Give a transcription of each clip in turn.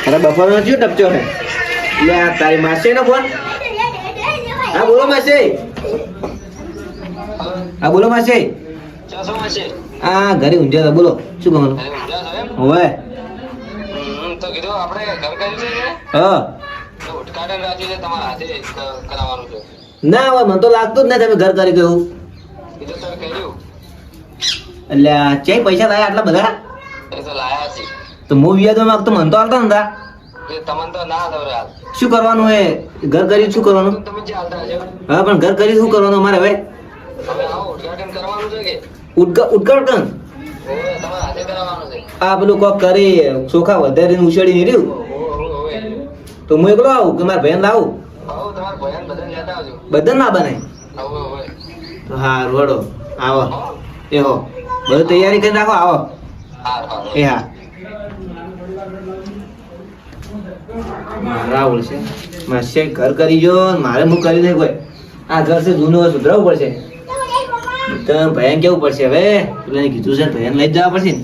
અરે બપોરનો શું ટપચો છે લે તારી માસી નો ફોન હા બોલો માસી હા બોલો માસી હા ઘરે ઊંઝા બોલો શું કહો હવે તો કીધું આપણે ઘર કર્યું છે હા તો ઉદ્ઘાટન રાખ્યું છે તમારા હાથે કરાવવાનું છે ના હવે મને તો લાગતું જ નહીં તમે ઘર કરી ગયું કીધું સર કર્યું એટલે ચે પૈસા લાયા આટલા બધા એ તો લાયા છે તો હું વ્યાજ માંગતો મને તો હાલતા નતા એ તમને તો ના દવરે હાલ શું કરવાનું એ ઘર કર્યું શું કરવાનું તમે જે હાલતા હજો હા પણ ઘર કરી શું કરવાનું અમારે હવે હવે આવો ઉદ્ઘાટન કરવાનું છે કે ઉદ્ઘાટન ઓવે તમારા હાથે કરાવવાનું છે આ પેલું કોક કરી ચોખા વધારીને ઉછેડી રહ્યું ઓવે તો હું એકલો આવું કે મારા ભાઈ લાવું આવો તમારા ભયાન બધાને લેતા આવજો બધા ના બને ઓવે ઓવે તો હા રોડો આવો એ હો બધું તૈયારી કરી રાખો આવો હાર હાર એ હા રાહુલ છે માસે ઘર કરી જો મારે હું કરી દે કોઈ આ ઘર છે જૂનું હોય સુધરાવવું પડશે તો ભયન કેવું પડશે હવે પેલા કીધું છે ભયન લઈ જ જવા પડશે ને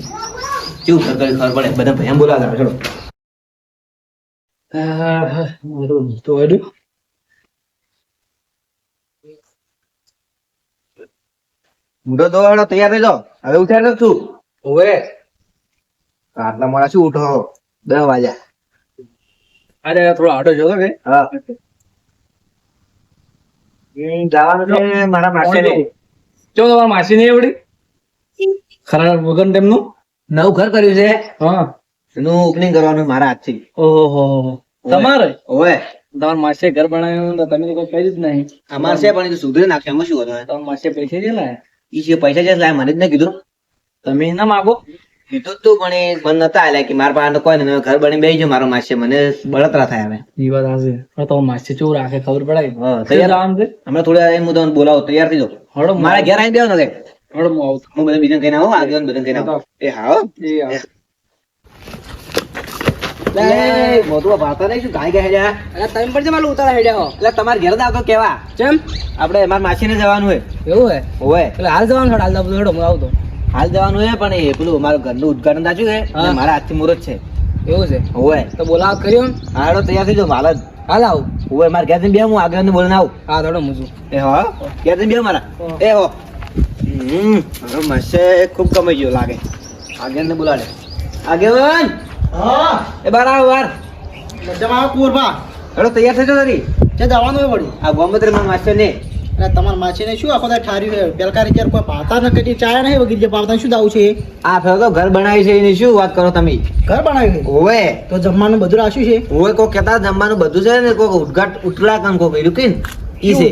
કેવું ઘર કરી ખબર પડે બધા ભયન બોલાવતા ચલો તો એડું મોટો દોડો તૈયાર થઈ જાઓ હવે ઉઠાડ છું ઓવે આટલા મોડા શું ઉઠો 10 વાગ્યા અરે થોડો આટો જોતો કે હા જવાનું છે મારા માસી ચો તમારા માસી નહીં એવડી ખરા વગર તેમનું નવું ઘર કર્યું છે હા એનું ઓપનિંગ કરવાનું મારા હાથથી ઓહો તમારે ઓવે તમારા માસીએ ઘર બનાવ્યું તો તમે તો કોઈ કરી જ નહીં અમાર છે પણ એ તો સુધરી નાખશે એમાં શું હતું તમારા માસીએ પૈસા છે લાયા ઈ છે પૈસા છે લાય મને જ નહીં કીધું તમે ના માગો કીધું તું પણ એ મને નતા આલ્યા કે મારા પાસે કોઈ નહીં ઘર બની બેસી મારો માસી મને બળતરા થાય હવે એ વાત હશે પણ તમારા માસી ચેવું રાખે ખબર પડાય હા, તૈયાર તૈયાર જવાનું છે હમણાં થોડા હું તમને બોલાવો તૈયાર થઈ જાઓ હળો મારા ઘેર આવી બેહો ને હળો હું આવું હું બધા બીજા કહીને આવું આગળ બધા કહીને આવું એ હા હો. એ આવું. લે મોટું ભાતા નહીં શું ગાય ગયા હેડ્યા અરે તમે પણ જમાલું ઉતારા હેડ્યા હો એટલે તમારે ઘેર દાવ તો કેવા કેમ આપણે મારા માસીને જવાનું હોય એવું હે હોય એટલે હાલ જવાનું છે હાલ બધું હેડો હું આવું તો હાલ જવાનું હોય પણ એ પેલું મારું ઘરનું ઉદ્ઘાટન થાચ્યું છે હા. અને મારા હાથથી મુહૂર્ત છે એવું છે હોય તો બોલાવ કર્યો હાડો તૈયાર થઈ જાઓ માલ જ હાલ આવું હોય મારા ઘેર બે હું આગળ બોલીને આવું હા થોડો મૂજું એ હો ઘેર બે મારા એ હો મારો માસે ખૂબ કમાઈ ગયો લાગે આગળ ને બોલાડે આગેવાન હા એ બાર આવ વાર મજામાં કુંવરબા હેડો તૈયાર થઈ જાઓ તારી છે જવાનું હોય વળી આ ગોમત્ર માં માસ્ટર ને અને તમારા માસીને શું આખો દાડો ઠાર્યું છે પેલકારી જ્યારે કોઈ પાતા ન કરી ચાયા નહીં વગીર જે પાવતા શું દાવું છે આ ફેર તો ઘર બનાવ્યું છે એની શું વાત કરો તમે ઘર બનાવ્યું છે ઓવે તો જમવાનું બધું રાખ્યું છે ઓવે કોક કહેતા જમવાનું બધું છે ને કોક ઉટલા કામ કોક કર્યું કે ઈ છે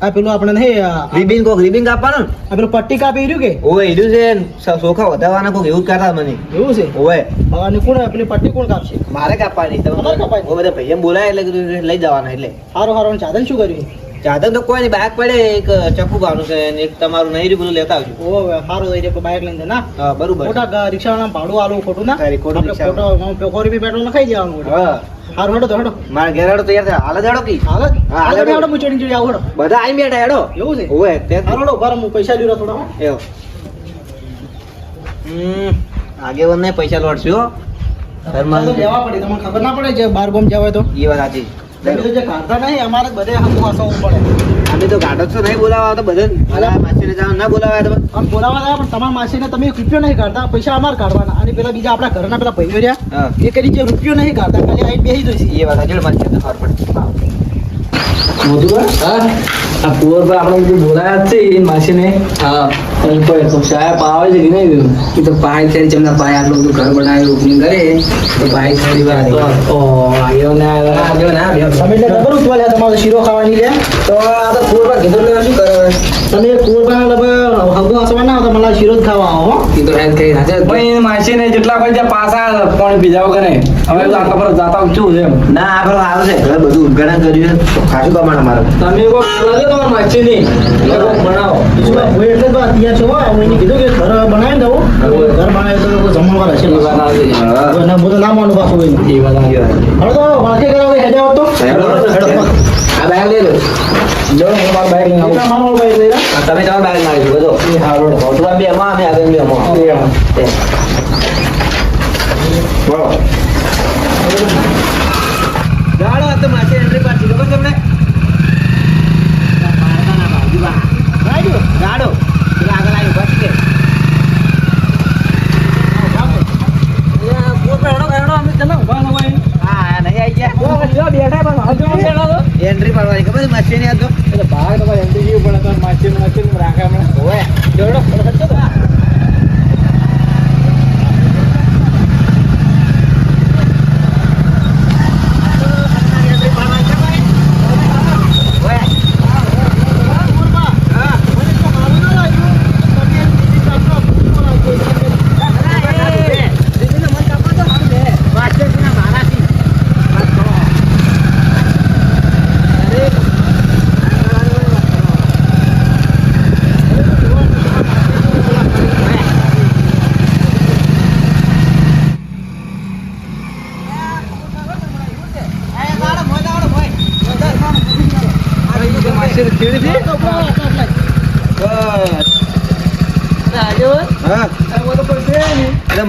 આ પેલું આપણે નહીં રિબિન કોક રિબિન કાપવાનું આ પેલું પટ્ટી કાપી રહ્યું કે ઓવે એર્યું છે સોખા વધારવાના કોક એવું કહેતા મને એવું છે ઓવે ભવાની કોણ પેલી પટ્ટી કોણ કાપશે મારે કાપવાની તમારે કાપવાની? ઓ બધા ભાઈએ બોલાય એટલે કીધું લઈ જવાના એટલે સારું સારું ચાદન શું કર્યું ચાદર તો કોઈ નહીં બાઇક પડે એક ચપ્પુ ગાવાનું છે અને એક તમારું નહીં રહ્યું બધું લેતા આવજો ઓ સારું થઈ જાય બાઇક લઈને ના હા બરોબર મોટા રિક્ષાવાળા ભાડું આલું ખોટું ના ખરી, ખોટું આપણે રિક્ષાવાળા. ખોટો ₹1 પેટ્રોલ નખાઈ જવાનું હા સારું હેડો તો હેડો મારા ઘેર હેડો તૈયાર થાય હાલ જ હેડો કી હાલ હા, હાલ હાલ હેડો. હેડો હું ચડી ચડી આવું હેડો બધા આઈ બેઠા હેડો એવું છે ઓવે તે સારું હેડો ઉભા રહો, હું પૈસા લીધો થોડા હો. એવો આગેવાન ને પૈસા લોટશું હો. ઘરમાં તો લેવા પડે તમને ખબર ના પડે જે બાર ગોમ જવાય તો એ વાત સાચી તમે તો જે કાઢતા નહીં અમારે બધે હમું વાસવવું પડે અમે તો ગાડો છો નહીં બોલાવા તો બધા મારા માસીને જવાનું ના બોલાવા તો આમ બોલાવા ગયા પણ તમારા માસીને તમે રૂપિયો નહીં કાઢતા પૈસા અમારે કાઢવાના અને પેલા બીજા આપણા ઘરના પેલા ભાઈઓ રહ્યા હા એ કરી જે રૂપિયો નહીં કાઢતા ખાલી આઈને બેસી જશે એ વાત સાચી મારી ખબર પડે આ કુંવરભાઈ આપણે બધું બોલાયા જ છે એ માસીને હા કોઈ તો સાહેબ આવે છે કે નહીં એ તો પાય છે જેમના પાય આટલું બધું ઘર બનાવ્યું ઓપનિંગ કરે તો પાય થોડી વાર ઓ આવ્યો ને આવ્યો તમે એટલે ખબર ઉઠવા લ્યા તમારો શીરો ખાવાની લે તો આ તો કુંવરબા કીધું એટલે શું કરે તમે કુંવરબાના લગભગ હગું હસવા ના આવતા મને શીરો જ ખાવા આવો હો. એ તો હેલ્થ કઈ સાચે ભાઈ માસીને જેટલા કોઈ ત્યાં પાસા પાણી પીધા વગર નહીં હવે આટલા પર જાતા શું છે એમ ના આપણે સારું છે ઘર બધું ઉદ્ઘાટન કર્યું છે ખાસું કમાણ અમારું તમે કોઈ બોલાજો તમારા માસીની એટલે કોક બનાવો બીજું કાંઈ હોય એટલે જ વાત ત્યાં છો હો. હું એને કીધું કે ઘર બનાવી દઉં ઘર બનાવે તો લોકો જમણવાર હશે એ વાત આવી છે. અને બધું ના માનું પાછું હોય એ વાત આવી છે. હવે તો વાંકે કરાવે હેડે આવતો હેડો, હેડો. આ બેગ લઈ લો. જો હું મારા બાઈક લઈને આવું. મારો ભાઈ લઈ લે. તમે તમારા બેગ મારી બધો એ હારો રો. થોડા બે એમાં અમે આગળ બે એમાં તે. બોલો ગાડો આ તો માથે એન્ટ્રી પાછી ખબર તમને રાઈડો. ગાડો પેલા આગળ આવી બસ કે એન્ટ્રી પાડવાની ખબર માછી ની આ તો એટલે ભાગ તો ભાઈ એન્ટ્રી જેવું પડે તો માછી રાખે હમણાં. ઓય જોડો ખર્ચો તો.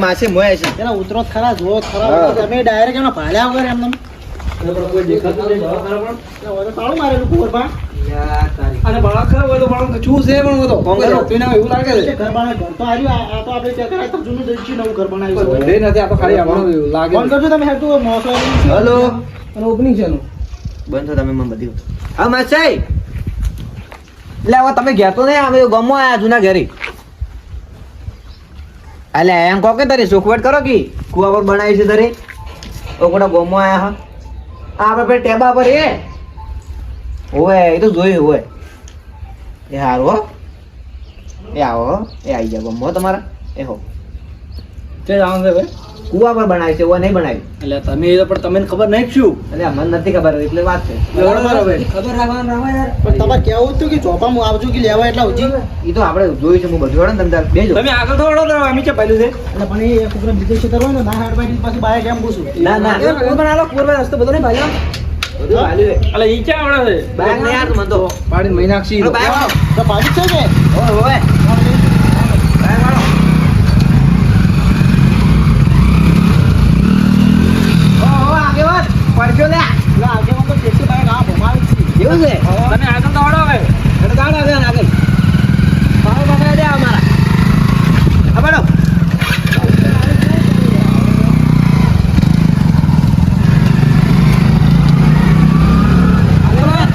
માસે મોયા છે પેલા ઉતરો જ ખરા, જુઓ જ ખરા. હા. તમે ડાયરેક્ટ એમના ભાલ્યા વગર એમને કોઈ દેખાતું નહીં બહાર ખરા પણ. તાળું મારેલું કુંવરબા. અને બાળક ખરા હોય તો બાળક શું છે પણ હોય તો કોણ કરે? પીને એવું લાગે છે. ઘર બનાવે, ઘર તો આવ્યું. આ તો આપણે ત્યાં કરાય તો જૂનું જઈશું, નવું ઘર બનાવ્યું છે. બંધ નથી આ તો ખાલી આપણું એવું લાગે ફોન કરજો તમે હેડ, તું મોસો આવીને શું? હલો અને ઓપનિંગ છે એનું. બંધ થો તમે મને બધી હા માસાઈ એટલે હવે તમે ઘેર તો નહીં અમે ગમો આયા જૂના ઘેરી એટલે એમ કહો કે તારી સુખવટ કરો કે કુવા પર બનાવી છે તારી ઓ કોટા ગમો આયા હા આ આપણે પેલા ટેબા પર એ ઓય એ તો જોયું હોય એ હારું હો એ આવો હો. એ આવી જાવ ગમો તમારા એ હો તે જાણ છે ભાઈ. કુવા પર બનાવી છે ઓય નહીં બનાવી એટલે તમે એ તો પણ તમને ખબર નહીં શું. એટલે મને નથી ખબર એટલે વાત છે બરાબર ભાઈ. ખબર રાખવાનું રાખવા યાર પણ તમારે કેવું હતું કે ચોપામાં આવજો કે લેવા એટલા ઉજી. એ તો આપણે જોયું છે હું બધું વાળો ને તમે તાર બેજો તમે આગળ થોડો તો અમે છે પહેલું છે. એટલે પણ એ કુકરે બીજે ક્ષેત્ર હોય ને ના હાડ પાડી પાછું બહાર કેમ પૂછું? ના ના પણ આલો પૂર્વ રસ્તો બધો નહીં ભાલ્યો બધું ભાલ્યું હે એટલે ઈ ક્યાં આવડે છે. બાઈક નહીં યાર મને તો પાડીને મહિનાક્ષી પેલો બાઈક વાળો તો પાડી જ છે કે? ઓય ઓય બાઈક વાળો ઓ આગેવાન પડજો લે એટલે આગેવાન તો ટેક્સી બાઈક આ ભમાવી જ છે. એવું છે તમે આગળ તો આવડો હવે. એટલે ગાડો આવે ને આગળ પાવ પકડાઈ દે અમારા આ બડો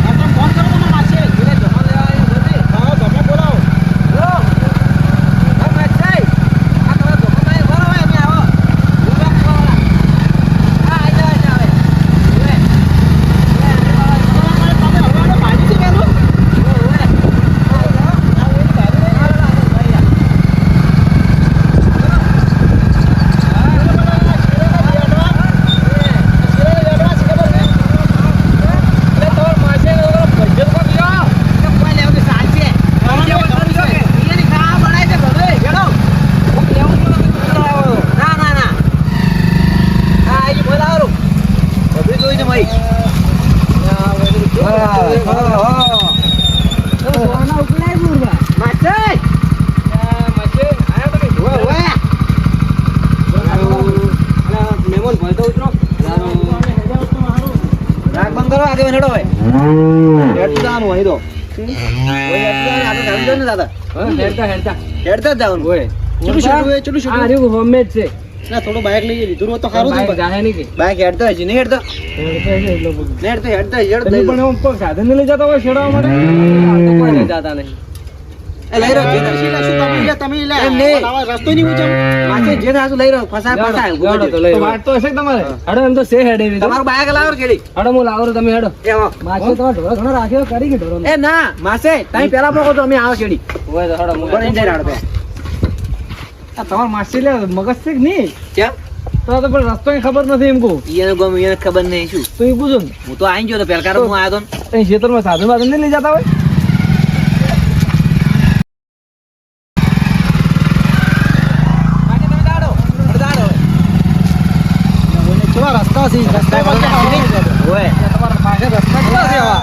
તમે ફોન કરો તમે માસે. હા, તમે બોલાવો. તમે હવાડો પાડી છે પેલું? હેડતા જ જવાનું હોય ચલું શેઠું એ, ચલું શેઠું. આ રહ્યું હોમમેડ છે. ના, થોડું બાઈક લઈ લીધું હોત તો સારું હતું. જાહે નહીં કે. બાઈક હેડતા હજી નહીં હેડતા એટલો બધું. નહીં હેડતા હેડતા હેડ તમે પણ એમ કોઈ સાધન નહીં લઈ જતા હોય છેડવા માટે. આ તો કોઈ લઈ જતા નહીં. લઈ રહ્યો જે પછી લે, શું તમે લે, તમે લે. એમ નહીં. આવા રસ્તો નહીં ઊંચો. માથે જે થાતું લઈ રહ્યો ફસાય ફસાય લેવડો તો લઈ. તો વાત તો હશે કે તમારે. હેડો એમ તો છે હેડે એવી તો. તમારું બાઈક લાવો કેડી હેડો હું લાવો તમે હેડો. એ હો માછો તમારે ઢોરો ઘણો રાખ્યો કરી કે ઢોરો. એ ના માસે તમે પેલા પકો તો અમે આવો કેડી હોય તો હેડો હું. બની જાય રાડ પે આ તમાર માસી લે મગજ છે કે નહીં? કેમ તો પણ રસ્તો કઈ ખબર નથી એમ કહું. ઈયને ગમ ઈયને ખબર નહીં શું તો એ પૂછો ને. હું તો આઈ ગયો તો પેલકાર હું આયો તો ને. અહીં ખેતરમાં સાધન વાધન નહીં લઈ જતા હોય. કેવા રસ્તા છે? રસ્તા પર ક્યાં આવવાનું? ઓય તમારા પાસે રસ્તા કેવા છે આવા?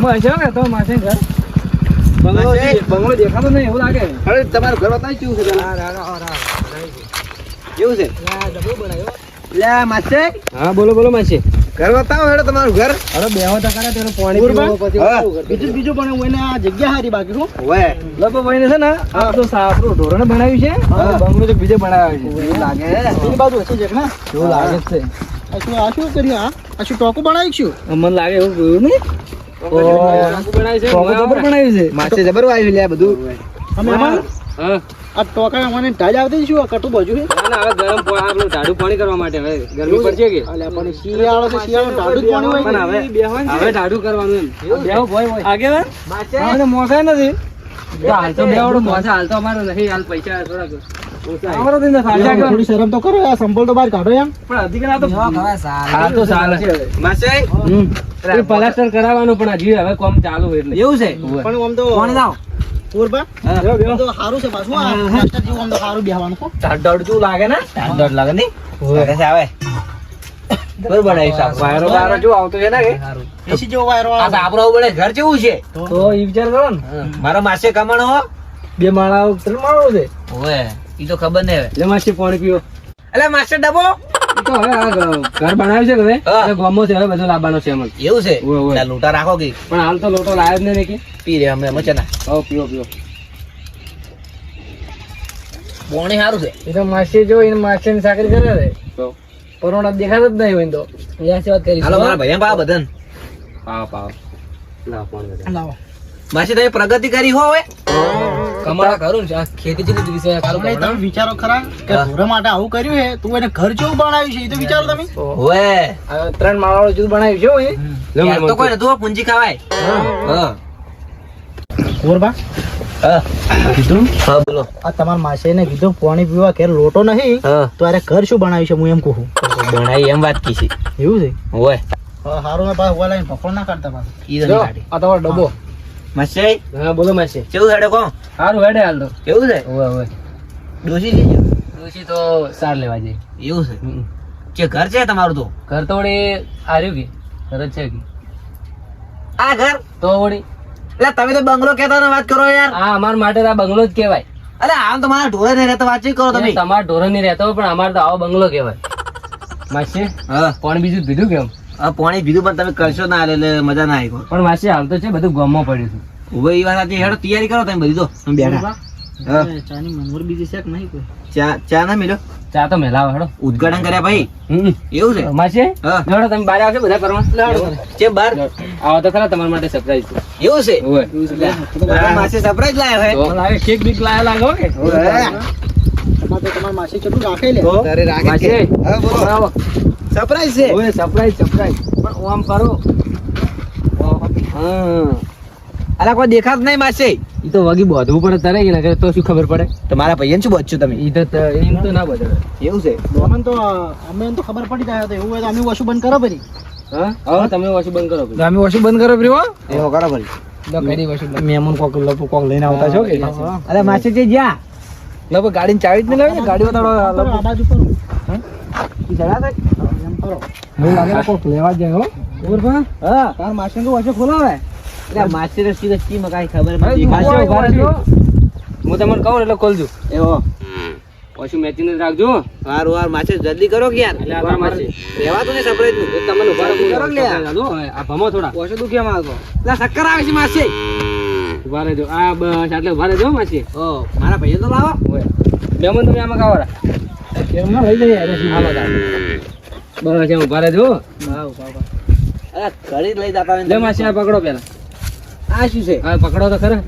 ગામમાં હશે ને તો માસે ઘર બંગલો દેખાતો નહીં એવું લાગે. અરે તમારું ઘર બતાવી કેવું છે પેલા? કેવું છે? લે માસે હા બોલો માસી. ઘર બતાવો હેડો તમારું ઘર. અરે બેહો તો કરે તેનું પાણી પૂરબા? પીવો પછી હા. કેવું કરતું? બીજું પણ હું એને આ જગ્યા હારી બાકી હું ઓય લગભગ ભાઈને છે ને આ તો સાપરું ઢોરણ બનાવ્યું છે હા. અને બંગલો તો બીજે બનાવ્યો છે. એવું લાગે એની બાજુ હશે જક ના એવું લાગે જ છે. આ શું કર્યું આ શું ટોકું બનાવી છું મને લાગે એવું જોયું નહીં. ટોકો જબર બનાવ્યું છે. માસે જબર આવ્યું લે બધું. અમે એમાં હા. આ ટોકા મને ટાજ આવતી શું આ કટું બાજુ છે ના, હવે ગરમ આપણું ટાઢું પાણી કરવા માટે હવે ગરમી પડશે કે અલ્યા પણ શિયાળો છે શિયાળો ટાઢું જ પાણી હોય પણ હવે ટાઢું કરવાનું એમ બેહો ભોય હોય આગેવાન માસે મોસાય નથી તો હાલ તો બેવડો મોસા હાલ તો અમારો નહીં હાલ પૈસા થોડાક અમારો તો સાચા થોડી શરમ તો કરો આ સંપલ તો બહાર કાઢો એમ પણ અધિકાર આ તો હાલ તો સાલે માસે એ પ્લાસ્ટર કરાવવાનું પણ હજી હવે કામ ચાલુ હોય એટલે એવું છે? પણ આમ તો પૂરબા આમ તો સારું છે પાછું આ માસ્ટર જેવું આમ તો સારું બેહવાનું હો. ટાઢું લાગે ને ડર લાગે નહીં? લાગે છે આવે. બરોબર બનાવ્યું સાહેબ. વાયરો વાયરો જો આવતો છે ને કે એસી જેવો વાયરો આ આવે. સાપરો બળે ઘર કેવું છે? તો ઈ વિચાર કરો ને મારો માસે કમાણો હો. બે માળા 3 માળો છે ઓય ઈ તો ખબર નહીં હવે. એટલે માસી પાણી પીવો અલે માસે ડબો ઈ તો હવે આ ઘર બનાવ્યું છે કે હવે હા. એટલે ગામમાં છે હવે બધું લાવવાનો છે અમને એવું છે? ઓય, ઓય. લા, લોટા રાખો કે પણ હાલ તો લોટો લાવ્યો જ નહીં કે પી રે અમે મચના. આવો પીવો પોણી સારું છે. એ તો માસી જો એને માસી સાકરી કરે છે પરોણા દેખાતો જ નહીં હોય તો અહીંયા વાત કરી હાલો મારા ભાઈ પા બદન. પાવ ના પાણી લાવો માસી તમે પ્રગતિ કરી હો હવે? કમાડા કરું ને ખેતી જેટલી વિશે ચાલુ નહીં, તમે વિચારો ખરા કે ઘોડા માટે આવું કર્યું છે તું એને ઘર જેવું બનાવ્યું છે એ તો વિચારો તમે ઓય 3 માળાવાળું જુદું બનાવ્યું છે હો એ યાર તો કોઈ નતું હો, પૂંજી ખાવાય. હા ગોરબા હા હા બોલો. આ તમારા માસીને કીધું પાણી પીવા ઘેર લોટો નહીં હા તો અરે ઘર શું બનાવ્યું છે હું એમ કહું બનાવી એમ વાત કી છે. એવું છે ઓય હારું મેં પાછું ઉભા લાવીને ભફળ ના કાઢતા પાછું ઈ તો જો, નહીં કાઢી. આ તમારો ડબ્બો માસી હા બોલો માસી કેવું હેડે કો? સારું હેડે હાલ તો કેવું છે? ઓય ઓય ડોસી જજો. દોશી તો સાર લેવા જાય એવું છે કે ઘર છે તમારું તો? ઘર તો વળી આર્યું કે ઘર જ છે કે આ ઘર તો વળી એટલે તમે તો બંગલો કહેતા ને વાત કરો યાર. આ અમાર માટે તો આ બંગલો જ કહેવાય અરે આમ તો મારા ઢોરે નહીં રહેતા વાતચીત કરો તમે. તમારા ઢોરણ ની રહેતો હોય પણ અમારે તો આવો બંગલો કહેવાય માસી હા પણ બીજું પીધું કેમ આ પાણી પીધું પણ તમે કરશો ના એટલે મજા ના આવી. પણ માસી હાલ તો છે બધું ગામમાં પડ્યું છે ઉભો ઈ વાત સાચી. હેડો તૈયારી કરો તમે બધી તો તમે બેઠા. હા. ચાની મનવર બીજી છે કે નહીં કોઈ ચા ના મિલો ચા તો મેલાવો હેડો ઉદઘાટન કર્યા ભાઈ એવું છે? માસી હા. જોડો તમે બહાર આવશો બધા કરવા છે બાર આવો તો ખરા તમારા માટે સરપ્રાઈઝ છે એવું છે? ઓય મારા માસે સરપ્રાઈઝ લાવ્યો હે. તો લાગે કેક બીક લાયા લાગો કે તમારે તો તમારા માસી કેટલું રાખે લે તો તારે રાગે માસી કે? હા બોલો. આવો સરપ્રાઈઝ છે. ઓય સરપ્રાઈઝ પણ આમ કરો હા અલા કોઈ દેખાત નહીં માસે. ઈ તો વગી બોધવું પડે તારે કે ના તો શું ખબર પડે તમારા ભાઈને શું બચશો તમે? ઈ તો એમ તો ના બધે એવું છે? અમને તો અમે તો ખબર પડી જાય તો એવું હોય તો અમે ઓછું બંધ કરો પછી હા હવે તમે વોશિંગ બંધ કરો અમે વોશિંગ બંધ કરો પ્રિયો એવો કરો ભાઈ. તો કરી વોશિંગ મહેમાન કોક લઈને આવતા છો કે અરે માસે જે જ્યાં લગભગ ગાડીની ચાવી જ નહીં લાવી ને ગાડી આ બાજુ કરો એમ કરો મને લાગે કોક લેવા જાય હો હા તાર માસી તો વોશિંગ ખોલાવે એટલે માસે રસી રસી માં કાંઈ ખબર માસી નથી. ઉભા રહેજો. હું તમને કહું ને એટલે ખોલજો એવો વોશિંગ મેચિંગ જ રાખજો વાર વાર માસે જલ્દી કરો કે યાર. એટલે આ માસી રહેવાતું નહીં surprise નું. તમને ઉભા જલ્દી કરો કે લે. આ ભમો થોડા વોશિંગ તું કેમ આવતો એટલે શક્કર આવે છે માસે. ઉભા રહેજો આ બસ આટલે ઉભા રહેજો માસી ઓ મારા ભાઈને તો લાવો. ઓય મેમન તમે આમાં કાવરા કેમ ના લઈ જઈએ અરે આમાં કાવ બસ એમ ઉભા રહેજો અરે ઘડી જ લઈ જતા હોય ને. લે માસી આ પકડો પેલા આ શું છે? હા પકડો તો ખરા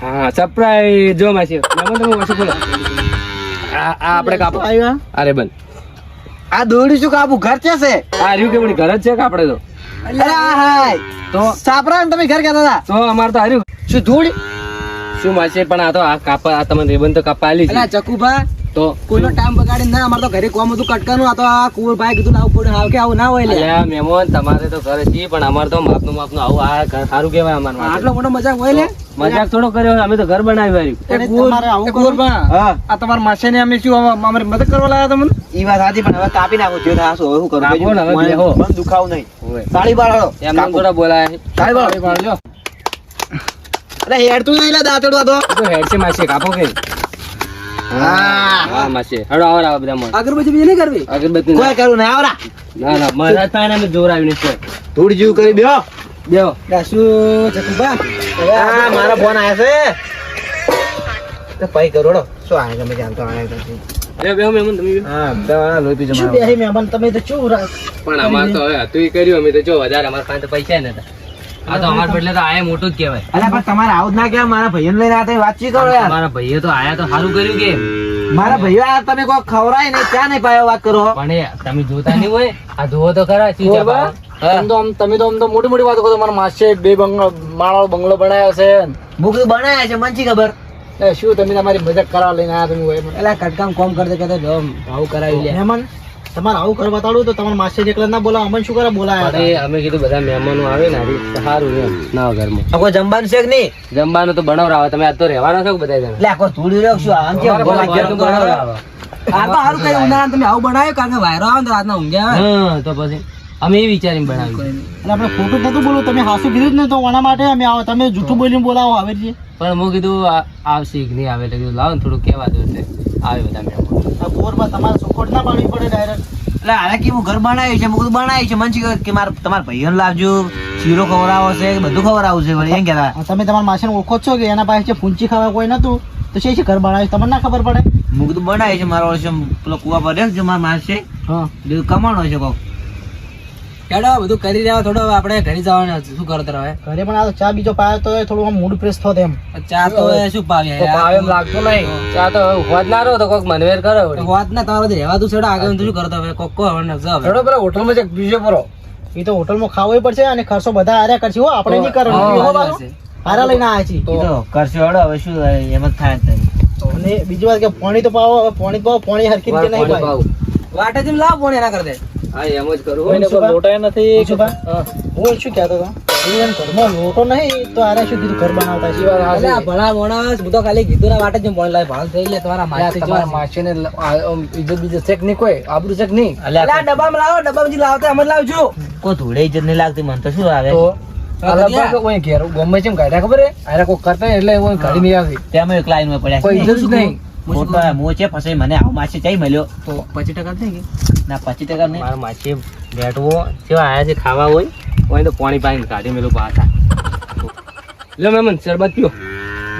હા સરપ્રાઈઝ જો માસી મેમન તમે વોશિંગ ખોલો આ આપણે કાપો આવ્યા અરે બન આ દોરડી શું કાપું? ઘર છે છે? આ રહ્યું કે ઘર જ છે કે આપણે તો અરે હાય તો સાપરા ને તમે ઘર કહેતા હતા. તો અમારે તો હાર્યું શું ધૂળ? શું માસી પણ આ તો આ કાપા આ તમને રેબન તો કાપા આલી છે ચકુભા તો કોઈનો ટાઈમ બગાડી ના. અમારે તો ઘરે કોમ હતું કટકાનું. આ તો આ કુંવરભાઈ કીધું ને આવું પડ્યું. હાવ કે આવું ના હોય લે. અલ્યા મહેમાન તમારે તો ઘરે છીએ પણ અમારે તો માપનું આવું આ ઘર સારું કહેવાય અમારે માટે. આટલો મોટો મજાક હોય લે. મજાક થોડો કર્યો અમે તો ઘર બનાવી તમારે આવું કરવું? હા આ તમારા માસે ને અમે શું અમારે મદદ કરવા લાયા તમને ઈ વાત સાચી પણ હવે કાપી નાખો. જે થાય શું હવે શું કરું? કાપો ને હવે મને બેહો. મન દુખાવું નહીં. સાડી બાળો એમને થોડા બોલાય સાડી બાળો અરે હેડ તું નહીં લે દાંતડો તો તો હેડ છે માસી કાપો કે હા માસી હેડો આવો બધા મત અગરબત્તી બીજી નહીં કરવી અગરબત્તી કોઈ કરું નહીં આવરા ના મારા પાસે અમે જોર આવીને છે થોડી જીવ કરી બેહો દેવો શું ચતુબા આ મારા ફોન આયા છે તો પઈ કરોડો શું આયા તમે જાણતો આયા છે બેહો મેમન તમે હા દવા લોહી પી શું બેહી મહેમાન તમે તો શું પણ અમાર તો હવે હતું ઈ કર્યું અમે તો જો વધારે અમાર પાસે તો પૈસા નતા આ તો અમાર બદલે તો આયા મોટું જ કહેવાય અલ્યા પણ તમારે આવું જ ના કે મારા ભાઈઓને લઈને આતે વાતચીત કરો યાર મારા ભાઈએ તો આયા તો સારું કર્યું કે મારા ભાઈઓ આયા તમે કોઈ ખવરાય નહીં ચા નહીં પાયો વાત કરો પણ એ તમે જોતા નહીં હોય આ જોવો તો ખરા શું છે બા? તમે તો આમ તો મોટી મોટી વાતો કરો મારા માસે 2 માળો બંગલો બનાવ્યો છે મુક બનાયા છે મંચી ખબર એ શું તમે તમારી મજાક કરાવ લઈને આયા તમે હોય એલા કટકામ કોમ કરતે કરતે જો આવું કરાવી લે મહેમાન તમારે આવું કરવા બતાડું તો તમારા માસે એકલા ના બોલાવ અમને શું કરે બોલાયા અરે અમે કીધું બધા મહેમાનો આવે ને આજે સારું એમ ના ઘરમાં આ કોઈ જમવાનું છે કે નહીં જમવાનું તો બનાવરાવો તમે આજ તો રહેવાના છો કે બધા જણા લે કોઈ થોડી રહ્યો શું આમ કેમ અમારા ઘેર તો બનાવરાવો. આ તો સારું કઈ ઉનાળા તમે આવું બનાવ્યું કારણ કે વાયરો આવે ને તો રાતના ઊંઘે આવે હા તો પછી અમે એ વિચારીને બનાવ્યું એટલે આપણે ખોટું નતું બોલું તમે હાસું કીધું જ ને તો આના માટે અમે આવો તમે જૂઠું બોલીને બોલાવો આવે છે પણ હું કીધું આવશે કે નહીં આવે એટલે કીધું લાવો ને થોડું કહેવા દો એટલે આવે બધા મહેમાનો આ બોરમાં તમારે ચોખોટ ના પાડવી પડે ડાયરેક્ટ એટલે આને કેવું ઘર બનાવ્યું છે મુકું બનાવ્યું છે મંચી કે મારે તમારા ભાઈઓને લાવજો શીરો ખવડાવો છે બધું ખવડાવવું છે વળી એમ કહેતા તમે તમારા માસીને ઓળખો જ છો કે એના પાસે ફૂંચી ખાવા કોઈ નતું તો છે ઘર બનાવ્યું તમને ના ખબર પડે મુક તો બનાવ્યું છે મારો વર્ષે પેલો કુવા પર જો મારા માસ છે હા કમાણો છે કોક હેડો બધું કરી રહ્યા થોડો આપણે ઘરે જવાનું શું કરો હવે ઘરે પણ આ તો ચા બીજો પાયો તો થોડું આમ મૂડ ફ્રેશ થતો એમ ચા તો શું પાવ્યા એમ લાગતું નહીં ચા તો હોત ના રહો તો કોક મનવેર કરે હોત ના તમારે રહેવાતું છે આગળ શું કરતો હવે કોક કો હવે થોડો પેલા હોટલમાં જ બીજો પરો એ તો હોટલમાં ખાવું પડશે અને ખર્ચો બધા હાર્યા કરશે હો આપણે નહીં કરવાનું હારા લઈને આવ્યા છીએ તો કરશે હળો હવે શું એમ જ થાય અને બીજી વાત કે પાણી તો પાવો હવે પાણી હરખી રીતે નહીં પાવ વાટે જેમ લાવ પોણે ના કર દે હા એમ જ કરું લોટા નથી હું શું કહેતો હતો ઘરમાં લોટો નહીં તો આરે શું કીધું ઘર બનાવતા છે ભણા મોણસ હું તો ખાલી કીધું ના વાટે જેમ પોણે લાવ ભાળ થઈ લે તમારા માસીને ઇજ્જત બીજત છે કે નહીં કોઈ આબરૂ છે કે નહીં અલ્યા ડબ્બામાં લાવો ડબ્બામાં લાવતા અમે લાવજો કોઈ ધૂળે ઇજ્જત નહીં લાગતી મને તો શું આવે ગમે છે ગાડા ખબર હે આરે કોઈ કરતા એટલે ગાડી નહીં આવતી ત્યાં એક લાઈન માં પડ્યા કોઈ ઇજ્જત જ નહીં મોટો મોચે ફસાઈ મને આવો માછી ચાઈ મળ્યો તો 25% થઈ ગઈ ના 25% નહીં મારા માછી બેઠવો કેવા આયા છે ખાવા હોય તો પાણી પાણી કાઢી મેલું પાછા લો મેમન શરબત પીઓ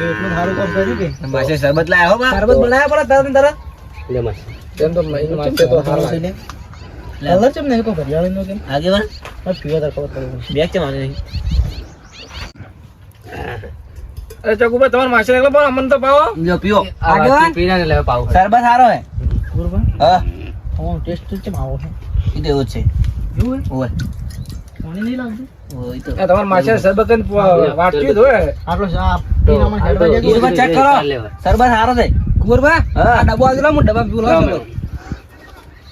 એટલું સારું કામ કર્યું કે માછી શરબત લાયા હો બા શરબત બનાવ્યા પડે તરત લે માછી તેમ તો માસે તો સારું છે ને કલર ચમ નહીં કો ઘરિયાળી નો કેમ આગેવાન બસ પીવા તો ખબર પડી બેગ છે મારે નહીં અરે ચકુભાઈ તમાર માછી એકલો પણ અમન તો પાવો લો પીઓ આગેવાન પીના ને લેવા પાવ શરબત સારો હે બરોબર હા હા ટેસ્ટ ચમ આવો છે એ તો એવું જ છે એવું ઓય પાણી નહીં લાગતું ઓય તો તમાર માછી શરબત વાટ્યું તો આટલો આ પીનામાં હેડવા જાય શરબત ચેક કરો શરબત સારો છે કુરબા હા. આ ડબ્બો આજલો હું ડબ્બા પીવો લાવો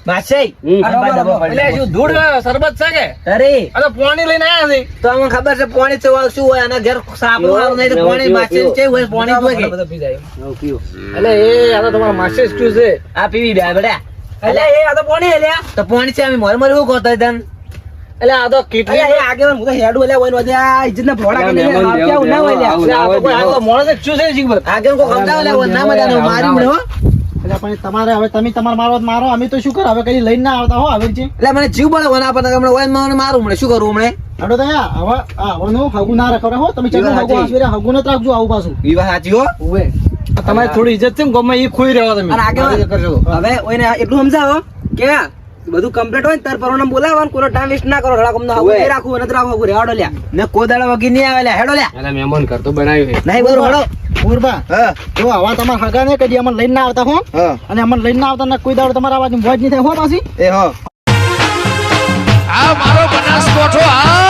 માછી આ ડબ્બો એટલે શું ધૂળ શરબત છે કે અરે આ તો પાણી લઈને આયા છે તો અમને ખબર છે પાણી તો શું હોય અને ઘેર સાપનું સારું નહીં તો પાણી માછી કેવું હોય પાણી જોઈએ કે બધા પી જાય એટલે એ આ તો તમારા માસે એક્સક્યુઝ છે આ પીવી બે બેટા એટલે એ આ તો પાણી હેલ્યા તો પાણી છે અમે મોરે મોરે શું કરતા તન એટલે આ તો કેટલી એટલે એ આગેવાન હું તો હેડું એટલે ઓય નોદે આ ઇજ્જત ના ફોડા કરી દે આ કેવું ના હોય લ્યા આ તો કોઈ આ તો મોણસ એક્સક્યુઝ છે જીગબર આગળ કોઈ સમજાવે લે ના મજા નહીં મારી મને હો એટલે પણ તમારે હવે તમે તમાર મારો મારો અમે તો શું કર હવે કઈ લઈને ના આવતા હો હવે છે એટલે મને જીવ બળે વના પર હમણે ઓય મને મારું હમણે શું કરું હમણે હડો તો યા હવે આવવાનું હગું ના રાખો હો તમે ચલો હગું આસવેરે હગું ન રાખજો આવું પાછું ઈ વાત સાચી હો ઓવે તમારી થોડી ઇજ્જત છે ને ગમે એ ખોઈ રહ્યો તમે અને આગેવાન હવે ઓયને એટલું સમજાવો કે બધું કમ્પ્લીટ હોય ને તાર પરવાના બોલાવવાનું કોઈ ટાઈમ વેસ્ટ ના કરો રડા કમ ના ઓવે. રાખવું નથી રાખવું રેવાડો લ્યા ને કોદાળા વગી નહીં આવે લે હેડો લે એટલે મહેમાન કરતો બનાવ્યું છે નહીં બોલો હેડો પૂરબા હા જો આવા તમારા હગા ને કદી અમને લઈને ના આવતા હો હા અને અમને લઈને ના આવતા ને કોઈ દાડો તમારા અવાજ મોજ નહીં થાય હો પાછી એ હો આ મારો બનાસકોઠો આ